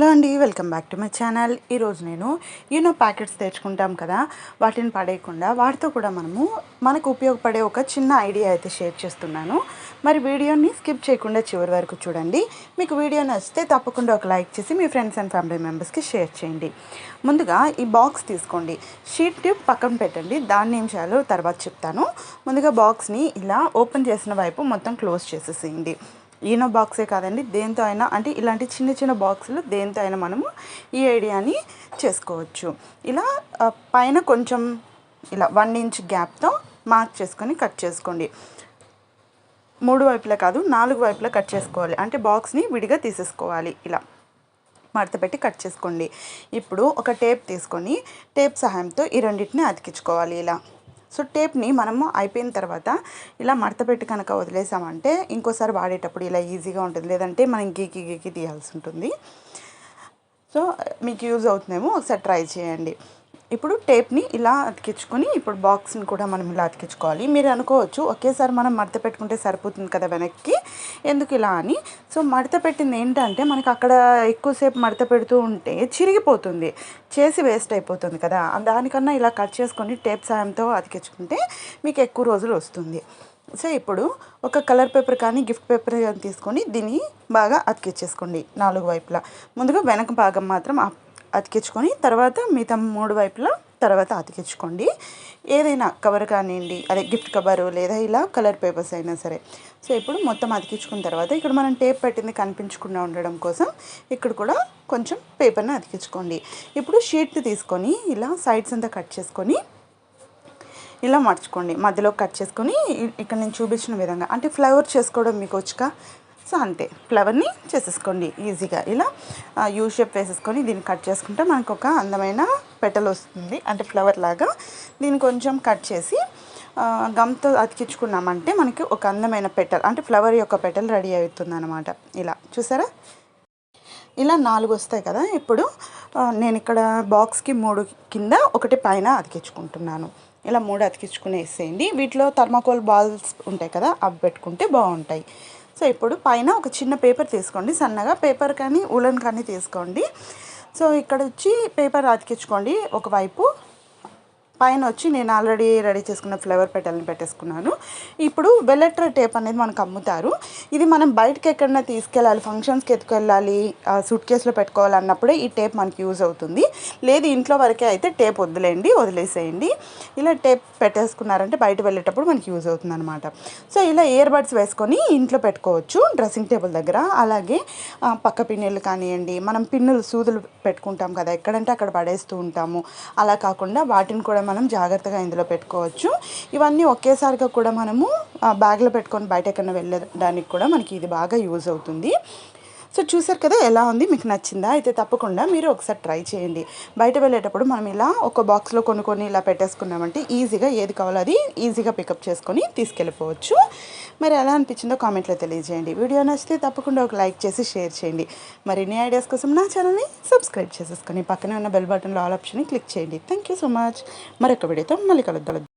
Hello అండి, welcome back to my channel. ఈరోజు నేను ప్యాకెట్స్ తెచ్చుకుంటాం కదా, వాటిని పడేయకుండా వాటితో కూడా మనకు ఉపయోగపడే ఒక చిన్న ఐడియా అయితే షేర్ చేస్తున్నాను. మరి వీడియోని స్కిప్ చేయకుండా చివరి వరకు చూడండి. మీకు వీడియో నచ్చితే తప్పకుండా ఒక లైక్ చేసి మీ ఫ్రెండ్స్ అండ్ ఫ్యామిలీ మెంబర్స్కి షేర్ చేయండి. ముందుగా ఈ బాక్స్ తీసుకోండి, షీట్ ట్యూబ్ పక్కన పెట్టండి, దాన్ని ఏం చేయాలో తర్వాత చెప్తాను. ముందుగా బాక్స్ని ఇలా ఓపెన్ చేసిన వైపు మొత్తం క్లోజ్ చేసేసేయండి. బాక్సే కాదండి, దేంతో అయినా, అంటే ఇలాంటి చిన్న చిన్న బాక్సులు దేంతో అయినా మనము ఈ ఐడియాని చేసుకోవచ్చు. ఇలా పైన కొంచెం ఇలా 1 ఇంచ్ గ్యాప్తో మార్క్ చేసుకొని కట్ చేసుకోండి. 3 వైపులా కాదు, 4 వైపులా కట్ చేసుకోవాలి. అంటే బాక్స్ని విడిగా తీసేసుకోవాలి. ఇలా మడత పెట్టి కట్ చేసుకోండి. ఇప్పుడు ఒక టేప్ తీసుకొని టేప్ సహాయంతో ఈ రెండింటిని అతికించుకోవాలి ఇలా. సో టేప్ని మనము అయిపోయిన తర్వాత ఇలా మడత పెట్టి కనుక వదిలేసామంటే ఇంకోసారి వాడేటప్పుడు ఇలా ఈజీగా ఉంటుంది, లేదంటే మనం గీకి తీయాల్సి ఉంటుంది. సో మీకు యూజ్ అవుతుందేమో, ఒకసారి ట్రై చేయండి. ఇప్పుడు టేప్ని ఇలా అతికించుకొని ఇప్పుడు బాక్స్ని కూడా మనం ఇలా అతికించుకోవాలి. మీరు అనుకోవచ్చు, ఒకేసారి మనం మడత పెట్టుకుంటే సరిపోతుంది కదా వెనక్కి, ఎందుకు ఇలా అని. సో మడత పెట్టింది ఏంటంటే మనకి అక్కడ ఎక్కువసేపు మడత పెడుతూ ఉంటే చిరిగిపోతుంది, చేసి వేస్ట్ అయిపోతుంది కదా. దానికన్నా ఇలా కట్ చేసుకొని టేప్ సాయంతో అతికించుకుంటే మీకు ఎక్కువ రోజులు వస్తుంది. సో ఇప్పుడు ఒక కలర్ పేపర్ కానీ గిఫ్ట్ పేపర్ కానీ తీసుకొని దీన్ని బాగా అతికించేసుకోండి 4 వైపులా. ముందుగా వెనక భాగం మాత్రం అతికించుకొని తర్వాత మిగతా 3 వైపులా తర్వాత అతికించుకోండి. ఏదైనా కవర్ కానివ్వండి, అదే గిఫ్ట్ కవరు లేదా ఇలా కలర్ పేపర్స్ అయినా సరే. సో ఇప్పుడు మొత్తం అతికించుకున్న తర్వాత ఇక్కడ మనం టేప్ పెట్టింది కనిపించకుండా ఉండడం కోసం ఇక్కడ కూడా కొంచెం పేపర్ని అతికించుకోండి. ఇప్పుడు షీట్ తీసుకొని ఇలా సైడ్స్ అంతా కట్ చేసుకొని ఇలా మర్చుకోండి, మధ్యలో కట్ చేసుకొని ఇక్కడ నేను చూపించిన విధంగా, అంటే ఫ్లవర్ చేసుకోవడం మీకు వచ్చుగా, సో అంతే, ఫ్లవర్ని చేసేసుకోండి ఈజీగా. ఇలా యూ షేప్ వేసేసుకొని దీన్ని కట్ చేసుకుంటే మనకు ఒక అందమైన పెటల్ వస్తుంది, అంటే ఫ్లవర్ లాగా. దీన్ని కొంచెం కట్ చేసి గమ్తో అతికించుకున్నామంటే మనకి ఒక అందమైన పెటల్, అంటే ఫ్లవర్ యొక్క పెటల్ రెడీ అవుతుంది అన్నమాట. ఇలా చూసారా, ఇలా 4 వస్తాయి కదా. ఇప్పుడు నేను ఇక్కడ బాక్స్కి 3 కింద ఒకటి పైన అతికించుకుంటున్నాను. ఇలా 3 అతికించుకుని వేసేయండి. వీటిలో థర్మాకోల్ బాల్స్ ఉంటాయి కదా, అవి పెట్టుకుంటే బాగుంటాయి. సో ఇప్పుడు పైన ఒక చిన్న పేపర్ తీసుకోండి, సన్నగా పేపర్ కానీ ఉలన్ కానీ తీసుకోండి. సో ఇక్కడ వచ్చి పేపర్ అతికించుకోండి ఒకవైపు. పైన వచ్చి నేను ఆల్రెడీ రెడీ చేసుకున్న ఫ్లవర్ పెటల్ని పెట్టేసుకున్నాను. ఇప్పుడు వెల్లెట్రా టేప్ అనేది మనకు అమ్ముతారు. ఇది మనం బయటకి ఎక్కడైనా తీసుకెళ్ళాలి, ఫంక్షన్స్కి ఎత్తుకెళ్ళాలి, సూట్ కేసులో పెట్టుకోవాలన్నప్పుడే ఈ టేప్ మనకి యూజ్ అవుతుంది. లేదు ఇంట్లో వరకే అయితే టేప్ వదిలేసేయండి. ఇలా టేప్ పెట్టేసుకున్నారంటే బయట వెళ్ళేటప్పుడు మనకి యూజ్ అవుతుంది అనమాట. సో ఇలా ఇయర్ బడ్స్ వేసుకొని ఇంట్లో పెట్టుకోవచ్చు డ్రెస్సింగ్ టేబుల్ దగ్గర. అలాగే పక్క పిన్నులు కానివ్వండి, మనం పిన్నులు సూదులు పెట్టుకుంటాం కదా, ఎక్కడంటే అక్కడ పడేస్తూ ఉంటాము. అలా కాకుండా వాటిని కూడా మనం జాగ్రత్తగా ఇందులో పెట్టుకోవచ్చు. ఇవన్నీ ఒకేసారిగా కూడా మనము బ్యాగ్లో పెట్టుకొని బయట ఎక్కడైనా వెళ్ళడానికి కూడా మనకి ఇది బాగా యూజ్ అవుతుంది. సో చూసారు కదా ఎలా ఉంది, మీకు నచ్చిందా? అయితే తప్పకుండా మీరు ఒకసారి ట్రై చేయండి. బయట వెళ్ళేటప్పుడు మనం ఇలా ఒక బాక్స్లో కొన్ని ఇలా పెట్టేసుకున్నామంటే ఈజీగా ఏది కావాలో అది ఈజీగా పికప్ చేసుకొని తీసుకెళ్ళిపోవచ్చు. మరి ఎలా అనిపించిందో కామెంట్లో తెలియజేయండి. వీడియో నచ్చితే తప్పకుండా ఒక లైక్ చేసి షేర్ చేయండి. మరిన్ని ఐడియాస్ కోసం నా ఛానల్ని సబ్స్క్రైబ్ చేసేసుకొని పక్కనే ఉన్న బెల్ బటన్లో ఆల్ ఆప్షన్ని క్లిక్ చేయండి. Thank you so much. మరొక వీడియోతో మళ్ళీ కలుద్దాం.